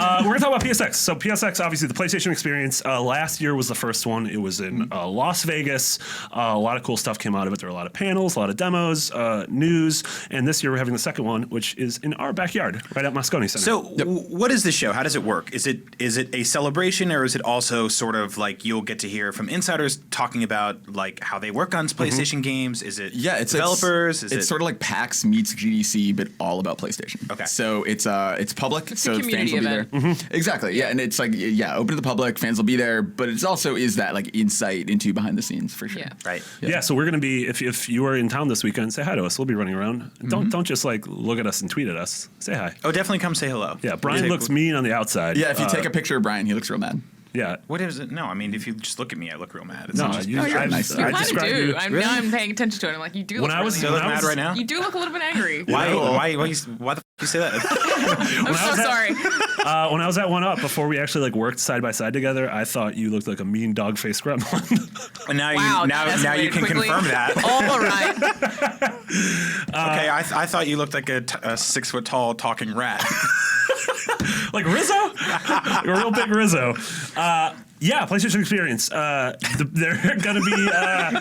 We're going to talk about PSX. So PSX, obviously the PlayStation experience. Last year was the first one. It was in Las Vegas. A lot of cool stuff came out of it. There were a lot of panels, a lot of demos, news. And this year we're having the second one, which is in our backyard, right at Moscone Center. So what is this show? How does it work? Is it a celebration, or is it also sort of like you'll get to hear from insiders talking about like how they work on PlayStation games? Is it it's developers? It's sort of like PAX meets GDC, but all about PlayStation. Okay. So it's public, so a fans will be there. Exactly. Yeah, and it's like open to the public. Fans will be there, but it's also is that like insight into behind the scenes for sure. Yeah. Right. Yeah, so we're going to be, if you are in town this weekend, say hi to us. We'll be running around. Don't just like look at us and tweet at us. Say hi. Oh, definitely come say hello. Yeah, Brian looks mean on the outside. Yeah, if you take a picture of Brian, he looks real mad. Yeah. What is it? No, I mean, if you just look at me, I look real mad. It's No, not just, you're nice. You kind of described do. you. Now I'm paying attention to it. I'm like, you do look really do I look mad right now? You do look a little bit angry. Why the fuck you say that? I'm so sorry. When I was at One Up, before we actually like worked side by side together, I thought you looked like a mean dog-faced gremlin. And now Wow, now you can quickly. confirm that. All right. Okay, I thought you looked like a 6 foot tall talking rat. Like Rizzo? Like a real big Rizzo. Yeah, PlayStation Experience. They're going to be...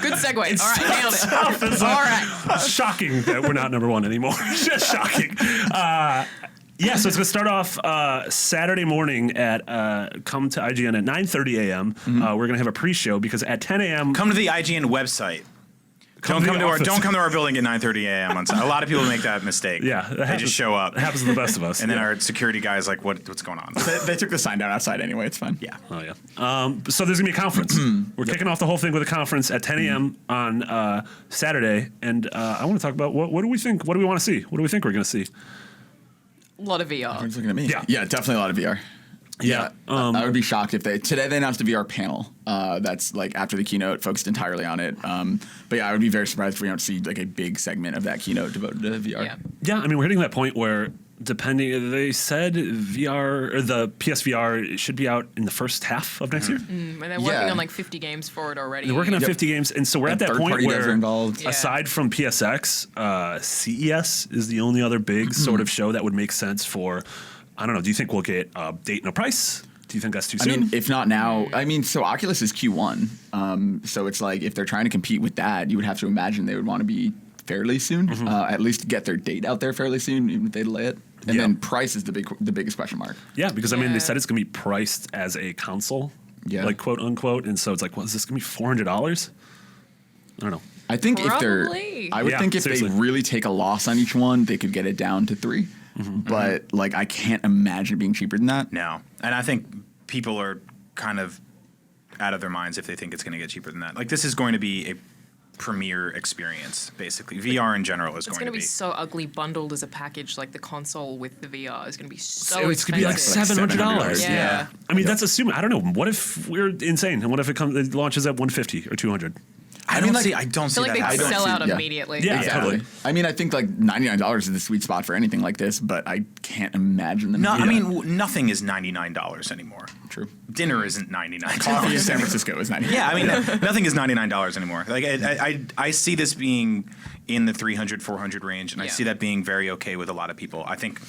Good segue. All right, nailed it. All right. Shocking that we're not number one anymore. Just shocking. Yeah, so it's going to start off Saturday morning at come to IGN at 9:30 a.m. We're going to have a pre-show because at 10 a.m. Come to the IGN website. Don't come to our building at 9:30 a.m. on Sunday. A lot of people make that mistake. Yeah, they just show up. It happens to the best of us. And then our security guy's like, what's going on? They took the sign down outside anyway. It's fine. Yeah. Oh yeah. So there's gonna be a conference. We're kicking off the whole thing with a conference at 10 a.m. on Saturday, and I want to talk about what do we think? What do we want to see? What do we think we're gonna see? A lot of VR. Everyone's looking at me. Yeah. Yeah, definitely a lot of VR. Yeah. I would be shocked if today they announced a VR panel. That's like after the keynote, focused entirely on it. But yeah, I would be very surprised if we don't see like a big segment of that keynote devoted to VR. Yeah. Yeah, I mean, we're hitting that point where they said VR or the PSVR should be out in the first half of next year. And they're working on like 50 games for it already. They're working on 50 games, and so we're And at that point third-party devs where, are involved. Yeah. aside from PSX, CES is the only other big sort of show that would make sense for. I don't know. Do you think we'll get a date and a price? Do you think that's too soon? I mean, if not now, so Oculus is Q1. So it's like if they're trying to compete with that, you would have to imagine they would want to be fairly soon, at least get their date out there fairly soon, even if they delay it. And then price is the biggest question mark. Yeah, because I mean, they Yeah. said it's going to be priced as a console, Yeah. like quote unquote, and so it's like, well, is this going to be $400? I don't know. I think Probably. I would Yeah, think if seriously. they really take a loss on each one, they could get it down to 3. But like, I can't imagine it being cheaper than that. No. And I think people are kind of out of their minds if they think it's going to get cheaper than that. Like, this is going to be a premier experience, basically. VR in general is It's going to be. so ugly bundled as a package. Like the console with the VR is going to be so It's going to be like expensive. $700. Yeah. I mean, that's assuming. I don't know. What if we're insane? And what if it launches at $150 or $200? I don't see that. I feel like they happening. sell out yeah. immediately. Yeah, totally. I mean, I think like $99 is the sweet spot for anything like this, but I can't imagine them. No, Yeah. I mean, nothing is $99 anymore. True. Dinner isn't $99. Coffee in San Francisco is $99. Yeah, I mean, nothing is $99 anymore. Like, I see this being in the 300, 400 range, and I Yeah. see that being very okay with a lot of people. I think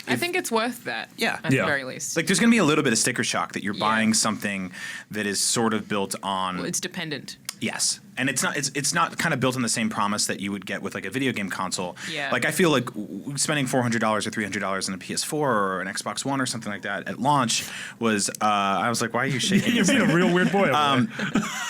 it's worth that. Yeah. At the Yeah. very least. like there's going to be a little bit of sticker shock that you're Yeah. buying something that is sort of built on. Well, it's dependent. Yes, and it's not kind of built on the same promise that you would get with like a video game console. Yeah. Like I feel like spending $400 or $300 on a PS4 or an Xbox One or something like that at launch was I was like, why are you shaking? You're being a real weird boy. Over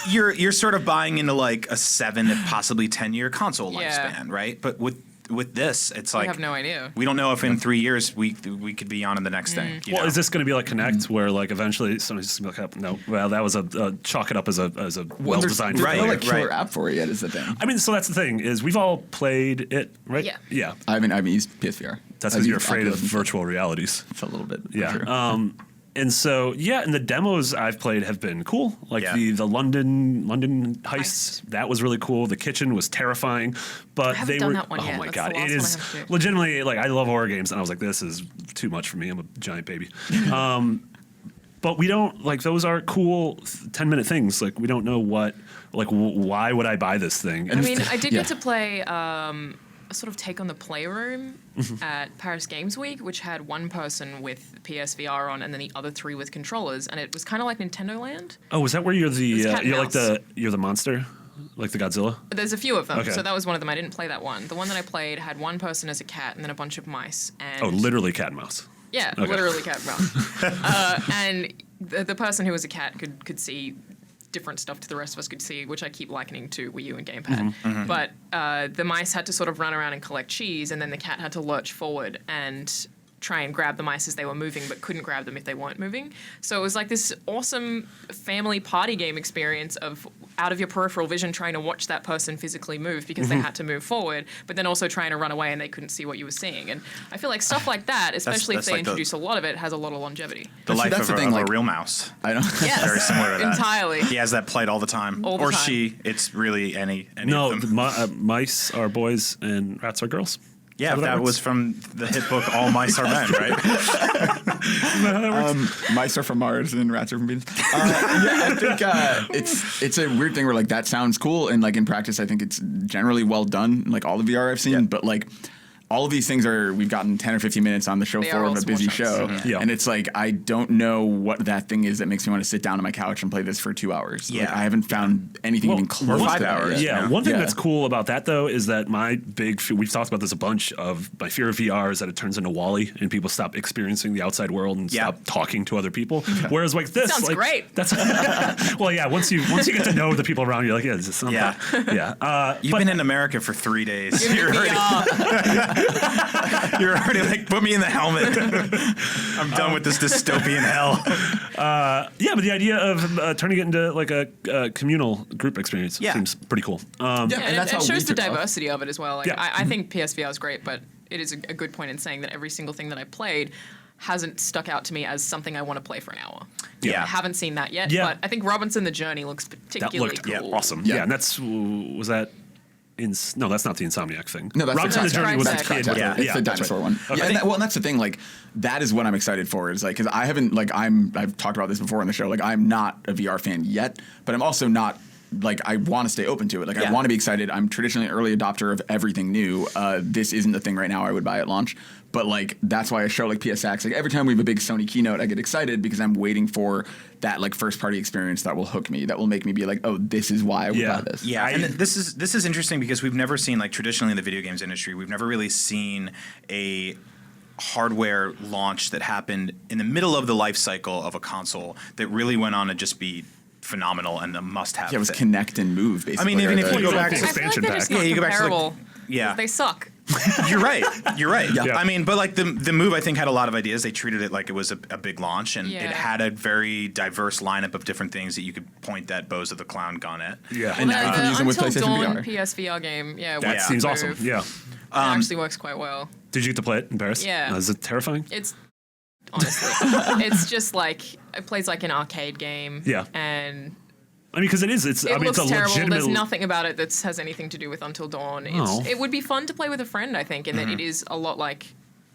there. You're sort of buying into like a 7 to possibly 10-year console Yeah. lifespan, right? But with this, it's I like have no idea. we don't know if in 3 years we could be on to the next thing. you Well, know? is this going to be like Connect, where like eventually somebody's just going to be like, no, well, that was a chalk it up as a well-designed. There's Right, no like killer right. app for it yet, is the thing. I mean, so that's the thing is we've all played it, right? Yeah. Yeah. I haven't used PSVR. That's I've because you're used afraid of Oculus and stuff. virtual realities. It's a little bit. for Yeah. sure. And so, yeah, and the demos I've played have been cool. Like Yeah. the London heists, that was really cool. The kitchen was terrifying, but I haven't they done were. that one oh yet. my That's god, the it last one I is have to do. legitimately like I love horror games, and I was like, this is too much for me. I'm a giant baby. But we don't like those are cool 10-minute things. Like we don't know what like why would I buy this thing? I mean, I did Yeah. get to play sort of take on the Playroom at Paris Games Week, which had one person with PSVR on and then the other 3 with controllers, and it was kind of like Nintendo Land. Oh, is that where you're the cat and you're like mouse. you're the monster, like the Godzilla? There's a few of them, Okay. so that was one of them. I didn't play that one. The one that I played had one person as a cat and then a bunch of mice. And Oh, literally cat and mouse. Yeah, Okay. literally cat and mouse. And the person who was a cat could see different stuff to the rest of us could see, which I keep likening to Wii U and Gamepad. But the mice had to sort of run around and collect cheese, and then the cat had to lurch forward and try and grab the mice as they were moving, but couldn't grab them if they weren't moving. So it was like this awesome family party game experience of out of your peripheral vision trying to watch that person physically move because they had to move forward, but then also trying to run away and they couldn't see what you were seeing. And I feel like stuff like that, especially that's if they like introduce a lot of it, has a lot of longevity. The life that's of, the a, thing, of like- a real mouse. I don't. Yes, Very similar to that. entirely. He has that plight all the time. All the or time. she. It's really any No, of them. mice are boys and rats are girls. Yeah, How that that works? was from the hit book All Mice Are Men, right? Mice are from Mars and rats are from Venus. Yeah, I think it's a weird thing where like that sounds cool, and like in practice, I think it's generally well done. Like all the VR I've seen, but like all of these things we've gotten 10 or 15 minutes on the show They floor are of all a busy small show, chunks. Yeah. and it's like I don't know what that thing is that makes me want to sit down on my couch and play this for 2 hours. Like, Yeah. I haven't found anything Well, even close or 5 to that hours. yet. Yeah, one thing Yeah. that's cool about that though is that we've talked about this a bunch of my fear of VR is that it turns into Wall-E and people stop experiencing the outside world and Yeah. stop talking to other people. Whereas like this, Sounds like, great. That's well, yeah. Once you get to know the people around you, you're like, yeah, this is something. Yeah. Yeah. You've been in America for 3 days. Give me VR. You're already like, put me in the helmet. I'm done with this dystopian hell. Yeah, but the idea of turning it into like a communal group experience Yeah. seems pretty cool. Yeah, And and that's it how shows we the took off. diversity of it as well. Like, Yeah. I think PSVR is great, but it is a good point in saying that every single thing that I played hasn't stuck out to me as something I want to play for an hour. Yeah. I haven't seen that yet, Yeah. but I think Robinson the Journey looks That particularly looked cool. awesome. Yeah. Yeah, and was that. No, that's not the Insomniac thing. No, that's Robinson the the Journey was the Crytek. kid. Crytek. with Yeah. It's yeah, the that's dinosaur right. one. Okay. Yeah, and that's the thing. Like, that is what I'm excited for. Is like, because I haven't like I've talked about this before on the show. Like, I'm not a VR fan yet, but I'm also not. Like, I want to stay open to it. Like, I Yeah. want to be excited. I'm traditionally an early adopter of everything new. This isn't the thing right now I would buy at launch. But, like, that's why a show like PSX, like, every time we have a big Sony keynote, I get excited because I'm waiting for that, like, first-party experience that will hook me, that will make me be like, oh, this is why I would Yeah. buy this. Yeah, and this is interesting because we've never seen, like, traditionally in the video games industry, we've never really seen a hardware launch that happened in the middle of the life cycle of a console that really went on to just be phenomenal and a must-have. Yeah, it was thing. connect and move, basically. even are if the- you go back the to I feel like expansion they're pack. just Yeah, not you go back to, like- comparable. Yeah. They suck. You're right. You're right. Yeah. I mean, but like the move, I think had a lot of ideas. They treated it like it was a big launch, and Yeah. it had a very diverse lineup of different things that you could point that Bows of the Clown gun at. Yeah. And now you can use them with Until PlayStation Dawn VR. PSVR game, yeah, That works seems the awesome. move. Yeah. It actually works quite well. Did you get to play it in Paris? Yeah. Is it terrifying? It's honestly, it's just like it plays like an arcade game. Yeah. and I mean, because it is. It's. it I mean, looks it's a terrible. legitimate. There's nothing about it that has anything to do with Until Dawn. Oh. It would be fun to play with a friend, I think, in that it is a lot like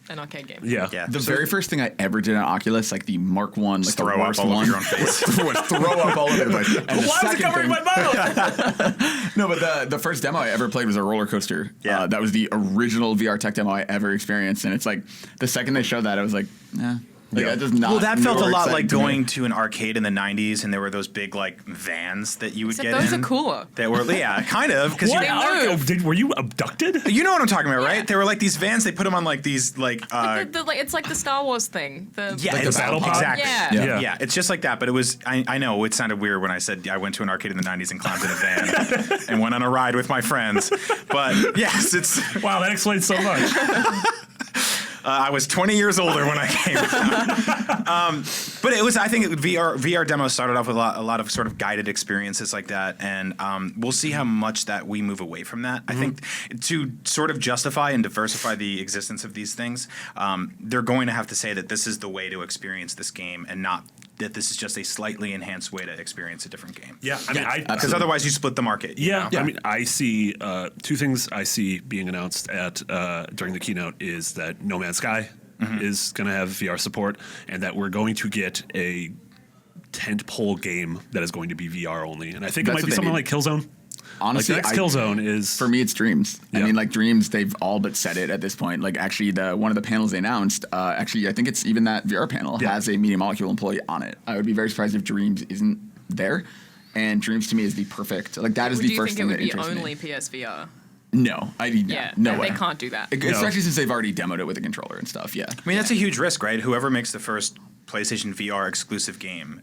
an arcade game. Yeah. Yeah. The So- very first thing I ever did on Oculus, like the Mark One, like Just the throw up worst all over one, your own face. was throw up all over the place. And the Why was it second covering thing- my mouth? No, but the first demo I ever played was a roller coaster. Yeah. That was the original VR tech demo I ever experienced, and it's like the second they showed that, I was like, nah. Like, Yeah. that does not. Well, that felt a nor lot exciting like to me. going to an arcade in the '90s, and there were those big like vans that you would Except get those in. are cooler. That were kind of because What? They move. Were you abducted? you know what I'm talking about, Yeah. right? They were like these vans. They put them on like these like. It's like the Star Wars thing. Yeah, Like the it's- battle pod? exactly. Yeah. Yeah. Yeah, it's just like that. But it was. I know it sounded weird when I said I went to an arcade in the '90s and climbed in a van and went on a ride with my friends. But yes, it's. Wow, that explains so much. I was 20 years older when I came out. But it was, I think VR demos started off with a lot of sort of guided experiences like that. And we'll see how much that we move away from that. I think to sort of justify and diversify the existence of these things, they're going to have to say that this is the way to experience this game and not that this is just a slightly enhanced way to experience a different game. Yeah, I mean, Because absolutely. otherwise you split the market. you Yeah, know? I mean, I see two things I see being announced at during the keynote is that No Man's Sky is going to have VR support, and that we're going to get a tentpole game that is going to be VR only. And I think it That's might be what they something need. like Killzone. Honestly, like the next Killzone is for me. It's Dreams. I Yeah. mean, like Dreams, they've all but said it at this point. Like actually, one of the panels they announced, I think it's even that VR panel has a Media Molecule employee on it. I would be very surprised if Dreams isn't there. And Dreams to me is the perfect. Like that is the first thing that Do you think it interests would be me. only PSVR? No, no way. They can't do that. Especially since they've already demoed it with a controller and stuff. Yeah. I mean, that's a huge risk, right? Whoever makes the first PlayStation VR exclusive game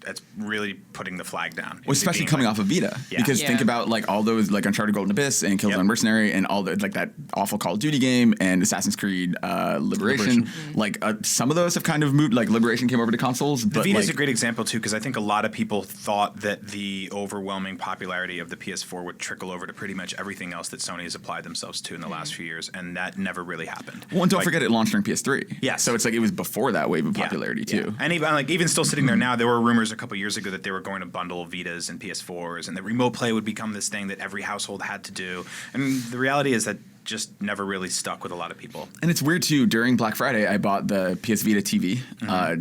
that's really putting the flag down. Well, especially coming off of Vita, because think about like all those like Uncharted Golden Abyss and Killzone Mercenary and all the like that awful Call of Duty game and Assassin's Creed Liberation. Like some of those have kind of moved. Like Liberation came over to consoles, but Vita's like, a great example too, because I think a lot of people thought that the overwhelming popularity of the PS4 would trickle over to pretty much everything else that Sony has applied themselves to in the last few years, and that never really happened. Well, and don't forget it launched during PS3. Yeah. So it's like it was before that wave of popularity too. And even still sitting there now, there were rumors a couple years ago that they were going to bundle Vitas and PS4s, and that remote play would become this thing that every household had to do. And the reality is that just never really stuck with a lot of people. And it's weird too. During Black Friday, I bought the PS Vita TV.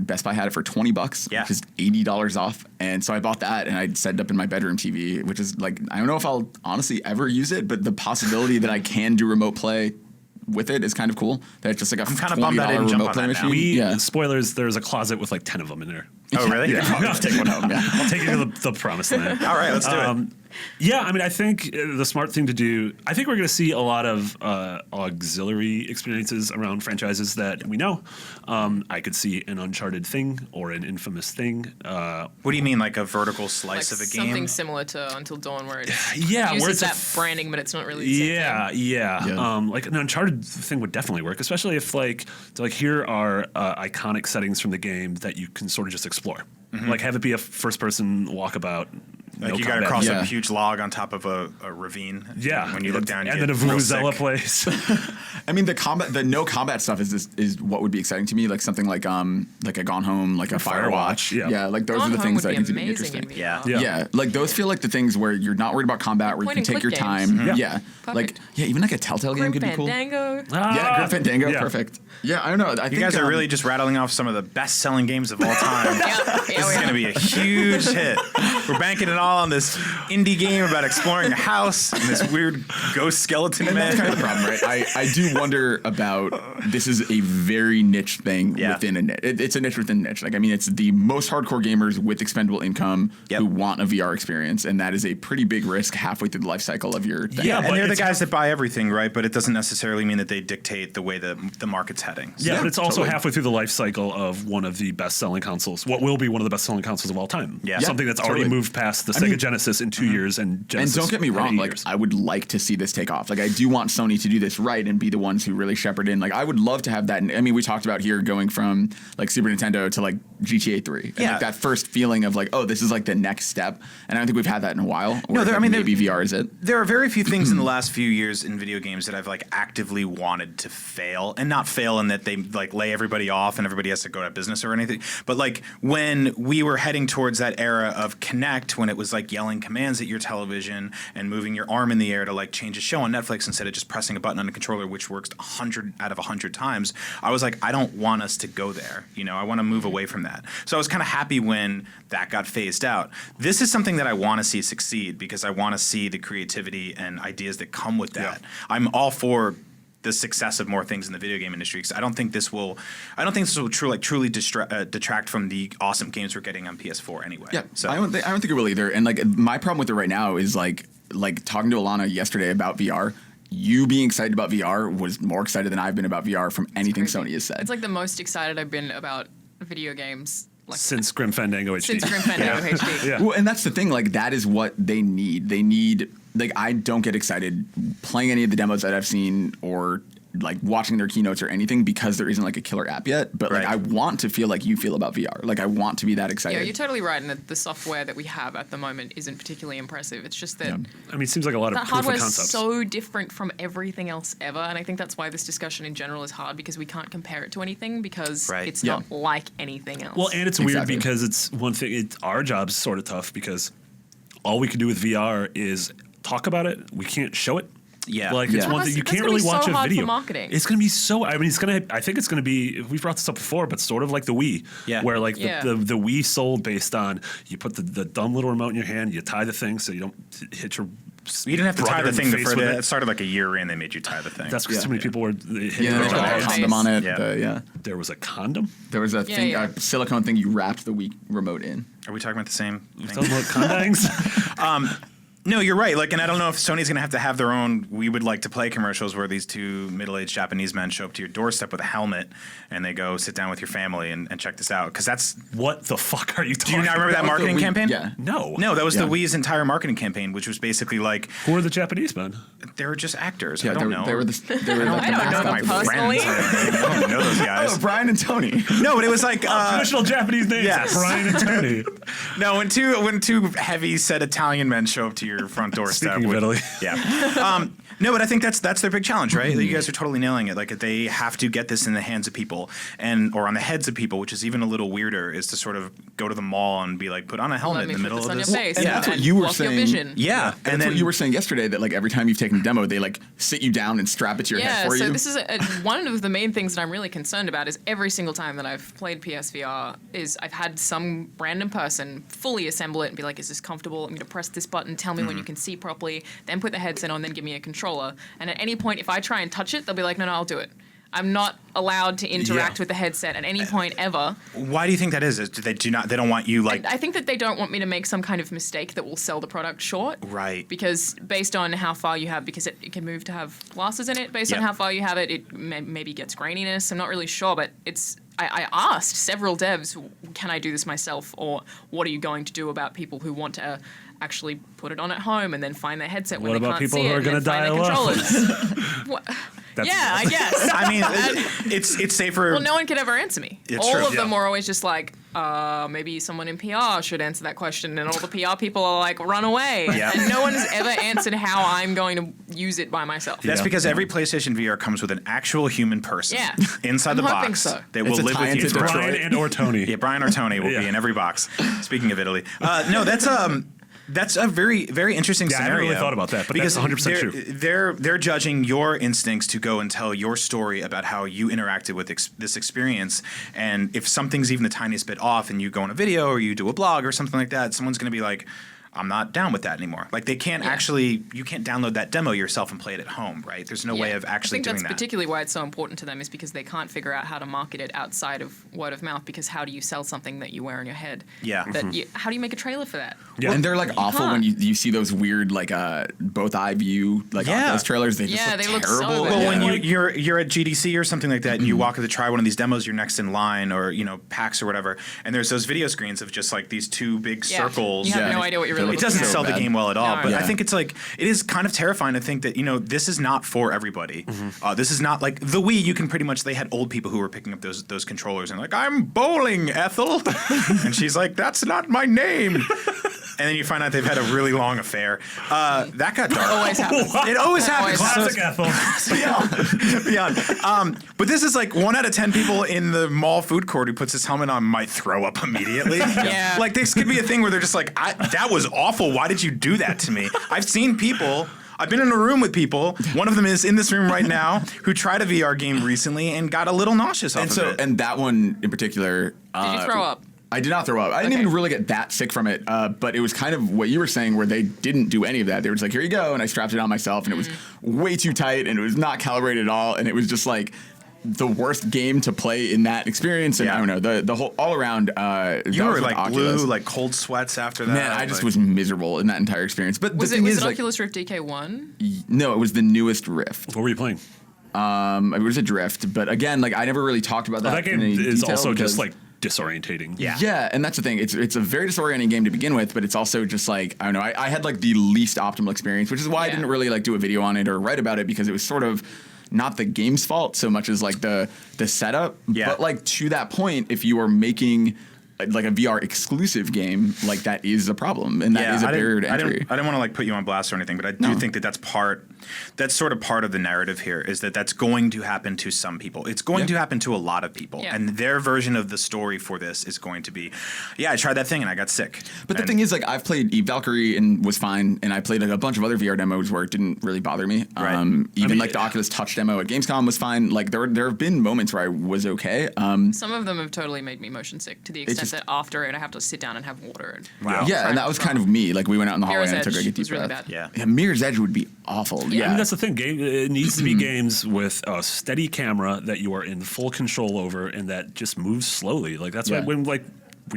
Best Buy had it for $20, which is $80 off. And so I bought that, and I set it up in my bedroom TV, which is like I don't know if I'll honestly ever use it, but the possibility that I can do remote play with it is kind of cool. That it's just like a I'm kind of bummed I didn't jump on that now. Spoilers, there's a closet with like 10 of them in there. Oh, really? Yeah, I'll take one home. Yeah. I'll take you to the promised land. All right, let's do it. Yeah, I mean, I think the smart thing to do, I think we're going to see a lot of auxiliary experiences around franchises that we know. I could see an Uncharted thing or an Infamous thing. What do you mean, like a vertical slice of a game? Something similar to Until Dawn, where it where uses it's that branding, but it's not really the same thing. Yeah. Like an Uncharted thing would definitely work, especially if like here are iconic settings from the game that you can sort of just explore. Like have it be a first-person walkabout. Like you got to cross a huge log on top of a ravine. Yeah, when you look down, and then a Vuvuzela place. I mean, the no combat stuff is what would be exciting to me. Like something like a Gone Home, like a Firewatch. Yeah, like those Gone are the Home things would that I think would be amazing interesting. in VR. Yeah, like those feel like the things where you're not worried about combat, where you can take your time. Yeah, like even like a Telltale game could be cool. Fandango. Yeah, Grim Fandango, perfect. Yeah, I don't know. I think you guys are really just rattling off some of the best-selling games of all time. This is going to be a huge hit. We're banking it all on this indie game about exploring a house and this weird ghost skeleton man. That's kind of the problem, right? I do wonder about this is a very niche thing within a niche. It's a niche within a niche. Like, I mean, it's the most hardcore gamers with expendable income who want a VR experience, and that is a pretty big risk halfway through the life cycle of your thing. Yeah, and they're the guys that buy everything, right? But it doesn't necessarily mean that they dictate the way the market's heading. So but it's also halfway through the life cycle of one of the best-selling consoles. What will be one of the best-selling consoles of all time. Yeah. Something that's already moved past the Sega Genesis in 2 years and Genesis. And don't get me wrong, like I would like to see this take off. Like I do want Sony to do this right and be the ones who really shepherd in. Like I would love to have that. I mean, we talked about here going from like Super Nintendo to like GTA 3. And like that first feeling of like, oh, this is like the next step. And I don't think we've had that in a while. No, maybe VR is it. There are very few things in the last few years in video games that I've like actively wanted to fail, and not fail in that they like lay everybody off and everybody has to go out of business or anything. But like when we were heading towards that era of Kinect, when it was like yelling commands at your television and moving your arm in the air to like change a show on Netflix instead of just pressing a button on a controller, which works 100 out of 100 times, I was like, I don't want us to go there. You know, I want to move away from that. So I was kind of happy when that got phased out. This is something that I want to see succeed because I want to see the creativity and ideas that come with that. I'm all for the success of more things in the video game industry because I don't think this will truly detract from the awesome games we're getting on PS4 anyway. Yeah, so I don't think it will either. And like my problem with it right now is like talking to Alana yesterday about VR. You being excited about VR was more excited than I've been about VR from anything Sony has said. It's like the most excited I've been about video games. Like since Grim Fandango HD. Since Grim Fandango HD. Yeah. Well, and that's the thing. Like that is what they need. They need like I don't get excited playing any of the demos that I've seen or like watching their keynotes or anything because there isn't like a killer app yet. But like I want to feel like you feel about VR. Like I want to be that excited. Yeah, you're totally right. And the software that we have at the moment isn't particularly impressive. It's just that I mean, it seems like a lot of that proof of hardware is concepts. so different from everything else ever. And I think that's why this discussion in general is hard because we can't compare it to anything because it's not like anything else. Well, and it's weird because it's one thing. Our job's sort of tough because all we can do with VR is talk about it. We can't show it. Yeah, like it's one thing you can't really watch a video. Marketing. It's gonna be so. I mean, I think it's gonna be. We've brought this up before, but sort of like the Wii, where like the Wii sold based on you put the dumb little remote in your hand, you tie the thing so you don't hit your You didn't have to tie brother the in thing face before with it started like a year in. They made you tie the thing. That's because too many people were hitting Yeah, their there's own a Right. eyes. condom on it. Yeah. Yeah. There was a condom. There was a thing, yeah. a silicone thing you wrapped the Wii remote in. Are we talking about the same Talking thing? about condoms. No, you're right. Like, and I don't know if Sony's going to have their own "we would like to play" commercials where these two middle-aged Japanese men show up to your doorstep with a helmet and they go sit down with your family and check this out. Because that's. What the fuck are you Do talking you not remember that About the marketing Wii- campaign? Yeah. No. No, that was the Yeah. Wii's entire marketing campaign, which was basically like Who are the Japanese men? they were just actors. Yeah, I don't know. they were they were like I don't know mascot them of the- personally. I don't know those guys. Oh, Brian and Tony. No, but it was like Traditional Japanese names. yes. Brian and Tony. no, when two heavy set Italian men show up to your front doorstep. Speaking of Italy. Yeah. No, but I think that's their big challenge, right? You guys are totally nailing it. Like they have to get this in the hands of people or on the heads of people, which is even a little weirder, is to sort of go to the mall and be like, put on a helmet Let me in the put middle this of on this. your face. And Yeah. that's what and you were block your saying. vision. Yeah. And that's what you were saying yesterday, that like every time you've taken a demo, they like sit you down and strap it to your head Yeah, for so you. this is one of the main things that I'm really concerned about is every single time that I've played PSVR is I've had some random person fully assemble it and be like, is this comfortable? I'm going to press this button, tell me when you can see properly, then put the headset on, then give me a controller. And at any point, if I try and touch it, they'll be like, no, I'll do it. I'm not allowed to interact Yeah. with the headset at any point ever. Why do you think that is? Is they don't want you like. I think that they don't want me to make some kind of mistake that will sell the product short. Right. Because based on how far you have, because it can move to have glasses in it, based on Yeah. how far you have it, it maybe gets graininess. I'm not really sure, but I asked several devs, can I do this myself? Or what are you going to do about people who want to actually put it on at home and then find their headset when What they about can't people see who it are and gonna then find their dial up? controllers? What? That's- Yeah, I guess. I mean, it's safer. Well, no one could ever answer me. It's all true, of them yeah. were always just like, maybe someone in PR should answer that question, and all the PR people are like, run away. Yeah. And no one has ever answered how I'm going to use it by myself. That's Yeah. because every PlayStation VR comes with an actual human person Yeah. inside I'm the hoping box so. that will It's a live with tie you. into forever. Brian and or Tony. Yeah, Brian or Tony will Yeah. be in every box. Speaking of Italy, no, that's a very, very interesting Yeah, I never scenario. really thought about that, but that's 100% true. They're judging your instincts to go and tell your story about how you interacted with this experience, and if something's even the tiniest bit off, and you go on a video or you do a blog or something like that, someone's going to be like, I'm not down with that anymore. Like they can't you can't download that demo yourself and play it at home, right? There's no way of actually I think doing that's that. particularly why it's so important to them is because they can't figure out how to market it outside of word of mouth, because how do you sell something that you wear on your head? Yeah. That how do you make a trailer for that? Yeah. And they're like awful can't. when you see those weird like both eye view like Yeah. those trailers. They just Yeah, look they look so terrible. bad. Well, Yeah. when you're at GDC or something like that, and you walk up to try one of these demos, you're next in line, or PAX or whatever, and there's those video screens of just like these two big Yeah. circles. You have Yeah. no idea what you're really It looking doesn't at. sell the bad. game well at all, No, but yeah. I think it's like it is kind of terrifying to think that this is not for everybody. This is not like the Wii. You can pretty much they had old people who were picking up those controllers and like, I'm bowling, Ethel, and she's like, that's not my name. And then you find out they've had a really long affair. That got dark. Always happens. It always happens. Always Classic Ethel. Beyond. But this is like 1 out of 10 people in the mall food court who puts his helmet on might throw up immediately. Yeah. Like this could be a thing where they're just like, that was awful. Why did you do that to me? I've seen people. I've been in a room with people. One of them is in this room right now who tried a VR game recently and got a little nauseous off And of so it. and that one in particular. Did you throw up? I did not throw up. I didn't Okay. even really get that sick from it, but it was kind of what you were saying, where they didn't do any of that. They were just like, "Here you go," and I strapped it on myself, and it was way too tight, and it was not calibrated at all, and it was just like the worst game to play in that experience. And Yeah. I don't know, the whole all around. you were like blue, like cold sweats after that. Man, I just like- was miserable in that entire experience. But Was the it thing was is, it like, Oculus Rift DK1? no, it was the newest Rift. What were you playing? It was a Drift, but again, like I never really talked about that. That game in any is detail also just because- like disorientating. Yeah, and that's the thing. It's a very disorienting game to begin with, but it's also just like I don't know. I had like the least optimal experience, which is why I Yeah. didn't really like do a video on it or write about it, because it was sort of not the game's fault so much as like the setup. Yeah. But like to that point, if you are making like a VR exclusive game, like that is a problem, and that is a barrier to entry. I didn't want to like put you on blast or anything, but I do think that that's sort of part of the narrative here is that that's going to happen to some people. It's going to happen to a lot of people, Yeah. and their version of the story for this is going to be, I tried that thing and I got sick. But the And- thing is, like, I've played Eve Valkyrie and was fine, and I played like a bunch of other VR demos where it didn't really bother me. Right. Even mean, like the Oculus Touch demo at Gamescom was fine. Like there have been moments where I was okay. Some of them have totally made me motion sick to the extent that after it I have to sit down and have water. And Wow. Yeah, and that was kind of me. Like we went out in the hallway Mirror's and I took Edge a deep was really breath. bad. Yeah. Mirror's Edge would be awful. Yeah. I mean, that's the thing. It needs to be games with a steady camera that you are in full control over and that just moves slowly. Like that's why Yeah. when we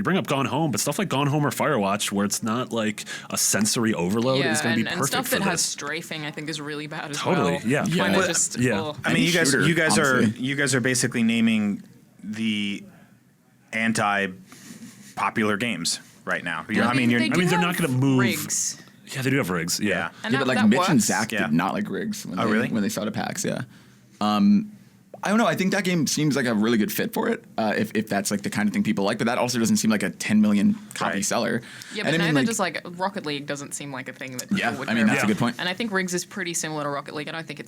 bring up Gone Home, but stuff like Gone Home or Firewatch, where it's not like a sensory overload, is going to be perfect and stuff for that has this. strafing, I think, is really bad as Totally, well. yeah. Kind Yeah. of just, Yeah. oh. I mean, Any shooter, you honestly. guys are basically naming the anti-popular games right now. You're- I mean, they're not gonna move. rigs. Yeah, they do have rigs. Yeah. And Yeah, that, but like that Mitch works. and Zach Yeah. did not like rigs when Oh, they, really? when they saw the PAX. Yeah. I don't know. I think that game seems like a really good fit for it. If that's like the kind of thing people like, but that also doesn't seem like a 10 million copy Right. seller. Yeah, And but I mean, neither does like Rocket League doesn't seem like a thing that people yeah. would I mean, care that's Yeah. a good point. And I think Rigs is pretty similar to Rocket League. I don't think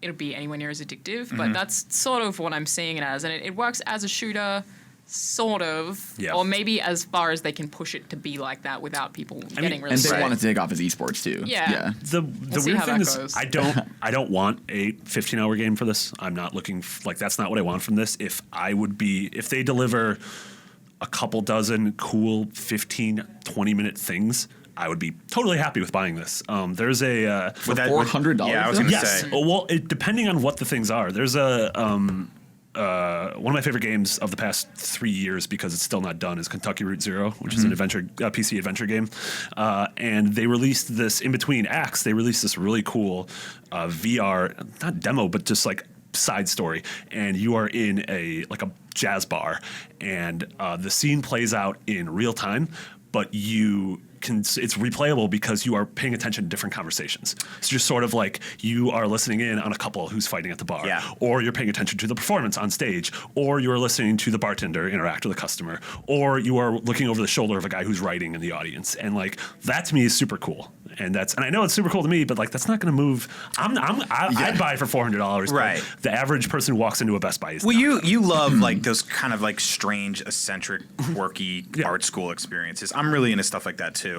it'll be anywhere near as addictive, but that's sort of what I'm seeing it as. And it works as a shooter, sort of, Yeah. or maybe as far as they can push it to be like that without people getting really And they sick. want to take off as esports too. Yeah. The see weird how thing that is goes. I don't want a 15-hour game for this. I'm not looking like that's not what I want from this. If they deliver a couple dozen cool 15 20-minute things, I would be totally happy with buying this. There's a For $400. Yeah, I was going to yes. say. Oh, well, depending on what the things are. There's one of my favorite games of the past 3 years because it's still not done is Kentucky Route Zero, which is an adventure PC adventure game, and they released this in between acts. They released this really cool VR, not demo, but just like side story, and you are in a jazz bar, and the scene plays out in real time, but it's replayable because you are paying attention to different conversations. So you're sort of like you are listening in on a couple who's fighting at the bar, Yeah. or you're paying attention to the performance on stage, or you're listening to the bartender interact with a customer, or you are looking over the shoulder of a guy who's writing in the audience. And like that to me is super cool. And I know it's super cool to me, but like that's not going to move. I'd buy it for $400. Right. But the average person who walks into a Best Buy is Well, not. you love like those kind of like strange, eccentric, quirky Yeah. art school experiences. I'm really into stuff like that too.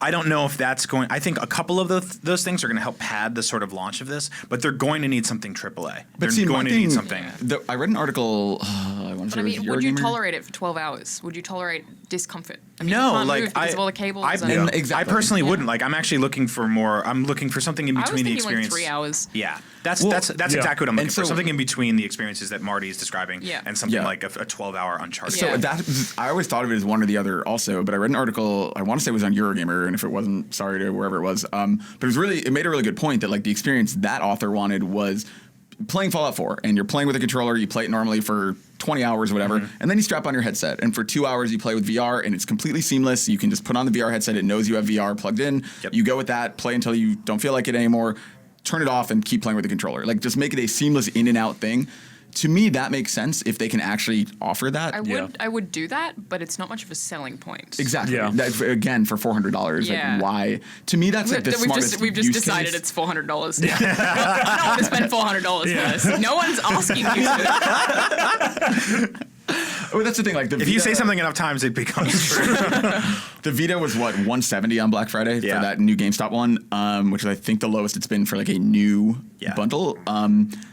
I don't know if that's going. I think a couple of those things are going to help pad the sort of launch of this, but they're going to need something AAA. They're going to need something. I read an article. I want to But say I it was mean, would you Eurogamer. tolerate it for 12 hours? Would you tolerate discomfort? I mean, No, you can't like move because of all the cables. I, and Exactly. I personally Yeah. wouldn't. Like, I'm actually looking for more. I'm looking for something in I was between the thinking like experience. 3 hours. Yeah, that's yeah. exactly what I'm looking And for. so- Something in between the experiences that Marty is describing, Yeah. and something Yeah. like a 12-hour Uncharted. So Yeah. I always thought of it as one or the other also, but I read an article, I want to say it was on Eurogamer, and if it wasn't, sorry to wherever it was. But it made a really good point that like the experience that author wanted was playing Fallout 4, and you're playing with a controller, you play it normally for 20 hours or whatever, and then you strap on your headset, and for 2 hours you play with VR, and it's completely seamless. You can just put on the VR headset, it knows you have VR plugged in, Yep. you go with that, play until you don't feel like it anymore, turn it off and keep playing with the controller. Like just make it a seamless in and out thing. To me, that makes sense if they can actually offer that. I would do that, but it's not much of a selling point. Exactly. Yeah. Again, for $400, Yeah. like why? To me, that's like the smartest. We've just use decided case. it's $400. Yeah. I don't want to spend $400 for this. No one's asking you to. Oh, that's the thing. Like the If you say something enough times, it becomes true. the Vita was what $170 on Black Friday Yeah. for that new GameStop one, which is I think the lowest it's been for like a new Yeah. bundle.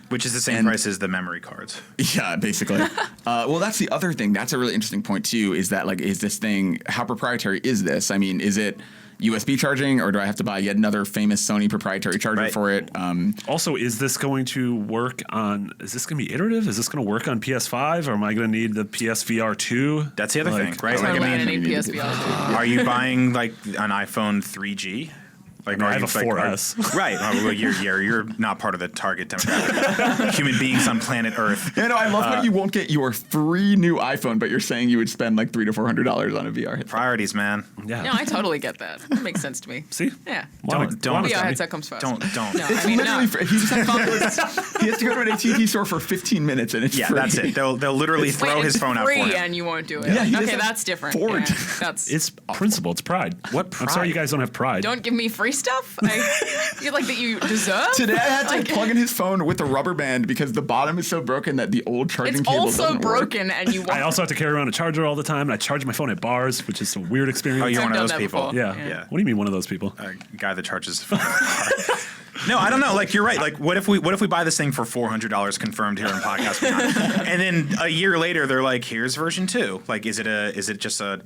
Which is the same And- price as the memory cards. Yeah, basically. Well, that's the other thing. That's a really interesting point too. Is that like, is this thing, how proprietary is this? I mean, is it USB charging, or do I have to buy yet another famous Sony proprietary charger Right. for it? Also, is this going to work on? Is this going to be iterative? Is this going to work on PS5, or am I going to need the PSVR 2? That's the other thing, right? That's Like, Totally I gonna mean, need PSVR. are you buying like an iPhone 3G? Like, I are have you, a 4S. Right. Oh, well, you're not part of the target demographic. Human beings on planet Earth. Yeah, no, I love how you won't get your free new iPhone, but you're saying you would spend like $300 to $400 on a VR headset. Priorities, man. Yeah. No, I totally get that. That makes sense to me. See? Yeah. Don't VR headset comes first. Don't. No, It's I mean, literally no. free. He just he has to go to an AT&T store for 15 minutes, and it's Yeah, free. that's it. They'll literally throw Wait, his it's phone out for free him. and you won't do it. Yeah, he okay, doesn't that's different. afford. Yeah, that's It's principle. It's pride. What I'm sorry pride? you guys don't have pride. don't give me free stuff. You feel like that you deserve. Today I had to Like, plug in his phone with a rubber band because the bottom is so broken that the old charging It's cable also doesn't work. broken, and you. I also have to carry around a charger all the time, and I charge my phone at bars, which is a weird experience. Oh, you're I've one of done those that people. before. yeah. Yeah. What do you mean one of those people? A guy that charges his phone. No, I don't know. Like you're right. Like what if we buy this thing for $400 confirmed here in podcast, and then a year later they're like, here's version 2. Like, is it just a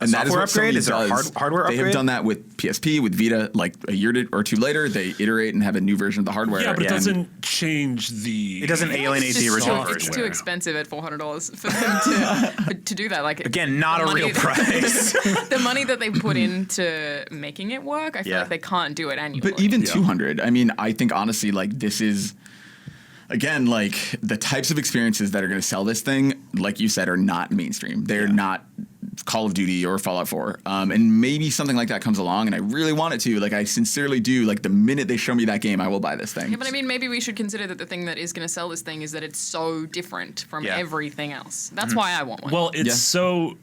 And that is software what upgrade? Sony Is it a does. hardware They upgrade? have done that with PSP, with Vita. Like a year or two later, they iterate and have a new version of the hardware. Yeah, but it and- doesn't change the. It doesn't alienate It's the just original too, version. it's too expensive at $400 for them to do that. Like Again, not the a money real price. the money that they put into making it work, I feel Yeah. like they can't do it annually. But even 200, I mean, I think honestly, like this is, again, like the types of experiences that are going to sell this thing, like you said, are not mainstream. They're not Call of Duty or Fallout 4. And maybe something like that comes along, and I really want it to. Like, I sincerely do. Like, the minute they show me that game, I will buy this thing. Yeah, but I mean, maybe we should consider that the thing that is going to sell this thing is that it's so different from Yeah. everything else. That's why I want one. Well, it's Yeah. so.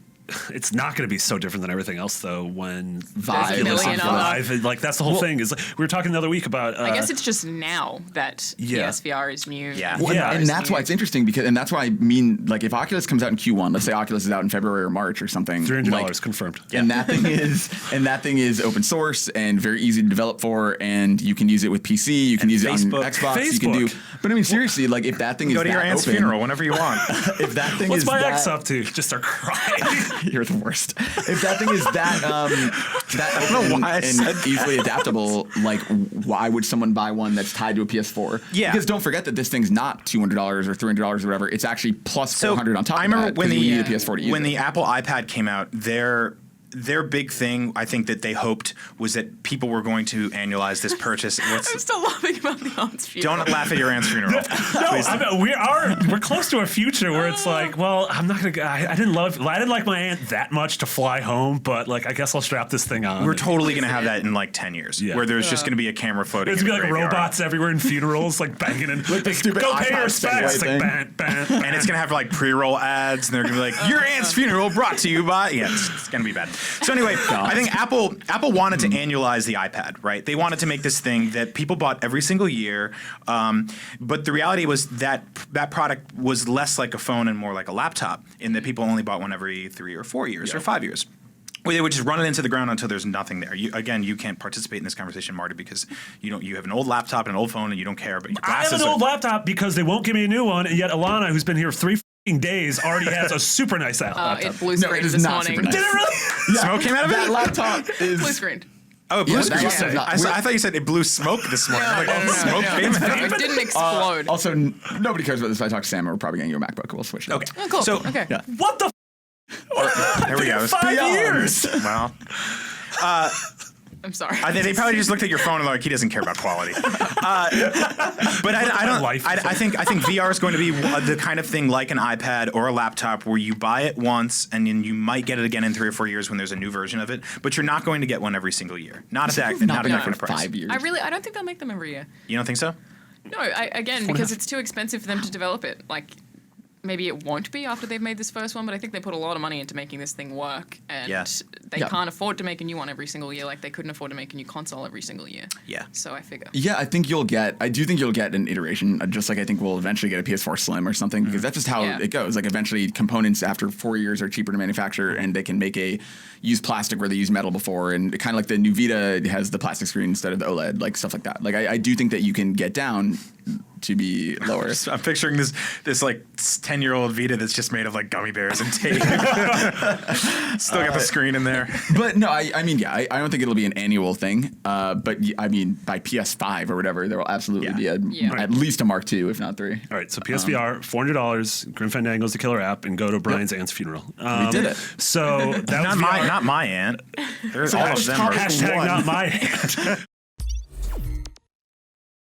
It's not going to be so different than everything else, though. When Vive There's a million Vive, other- like that's the whole thing. Is like, we were talking the other week about. I guess it's just now that yeah. PSVR is new. Yeah. Well, Yeah. and that's why it's interesting because, and that's why I mean, like, if Oculus comes out in Q1, let's say Oculus is out in February or March or something, $300 like, confirmed. and that thing is open source and very easy to develop for, and you can use it with PC, you can use Facebook. it on Xbox, you can do. Facebook. But I mean, seriously, like, if that thing is Go to your that aunt's open, funeral whenever you want. if that thing What's is my that, ex up to? Just start crying. You're the worst. If that thing is that know open why I said and easily adaptable, like why would someone buy one that's tied to a PS4? Yeah. Because don't forget that this thing's not $200 or $300 or whatever. It's actually plus $400 on top I of remember that. when 'cause you the need a PS4 to use when it. the Apple iPad came out, their big thing, I think that they hoped was that people were going to annualize this purchase. I'm still laughing about the aunt's funeral. Don't laugh at your aunt's funeral. No, Please don't. we're close to a future where it's like, well, I'm not gonna. I didn't like my aunt that much to fly home, but like I guess I'll strap this thing on. We're totally going to have that in like 10 years, Yeah. where there's just going to be a camera floating. There's in gonna the be like graveyard. robots everywhere in funerals, like banging and like the stupid go pay your iPod respects, Segway like ban. And it's going to have like pre-roll ads, and they're going to be like, your aunt's funeral brought to you by... Yeah, it's going to be bad. So anyway, I think Apple wanted to annualize the iPad, right? They wanted to make this thing that people bought every single year. But the reality was that product was less like a phone and more like a laptop, in that people only bought one every 3 or 4 years or 5 years. Where they would just run it into the ground until there's nothing there. You can't participate in this conversation, Marty, because you have an old laptop and an old phone and you don't care. But your I have glasses an are- old laptop because they won't give me a new one, and yet Alana, who's been here 3 days, already has a super nice laptop. It blue No, screened it is this not morning. super nice. Did it really? Smoke came out of that it? laptop is Blue screened. Oh, blue Yeah, screen. that laptop's not- I thought you said it blew smoke this morning. I'm like, No, oh, no, no, smoke no. came out of It it. didn't explode. Also, nobody cares about this. If I talk to Sam, we're probably getting you a MacBook. We'll switch it. Okay. Oh, cool. So Okay. Yeah. What the? there we go. 5 years. Well, I'm sorry. I think they probably just looked at your phone and they're like, he doesn't care about quality. But I don't. Life. I think VR is going to be the kind of thing like an iPad or a laptop where you buy it once and then you might get it again in 3 or 4 years when there's a new version of it. But you're not going to get one every single year. Not at that. Not at that kind of for price. 5 years. I don't think they'll make them every year. You don't think so? No, again, because it's too expensive for them to develop it. Like, maybe it won't be after they've made this first one, but I think they put a lot of money into making this thing work, and Yeah. they Yeah. can't afford to make a new one every single year like they couldn't afford to make a new console every single year. Yeah. So I figure. Yeah, I do think you'll get an iteration, just like I think we'll eventually get a PS4 Slim or something, because that's just how Yeah. it goes. Like eventually components after 4 years are cheaper to manufacture, and they can use plastic where they used metal before, and kind of like the new Vita has the plastic screen instead of the OLED, like stuff like that. Like I do think that you can get down to be lower. I'm picturing this like 10-year-old Vita that's just made of like gummy bears and tape. Still got the screen in there. But no, I mean, yeah, I don't think it'll be an annual thing. But I mean, by PS5 or whatever, there will absolutely be Yeah. at least a Mark II, if not 3. All right, so PSVR, $400. Grim Fandango's the killer app, and go to Brian's aunt's funeral. We did it. So that was VR. Not my aunt. There's all of them. top are- Hashtag One. not my aunt.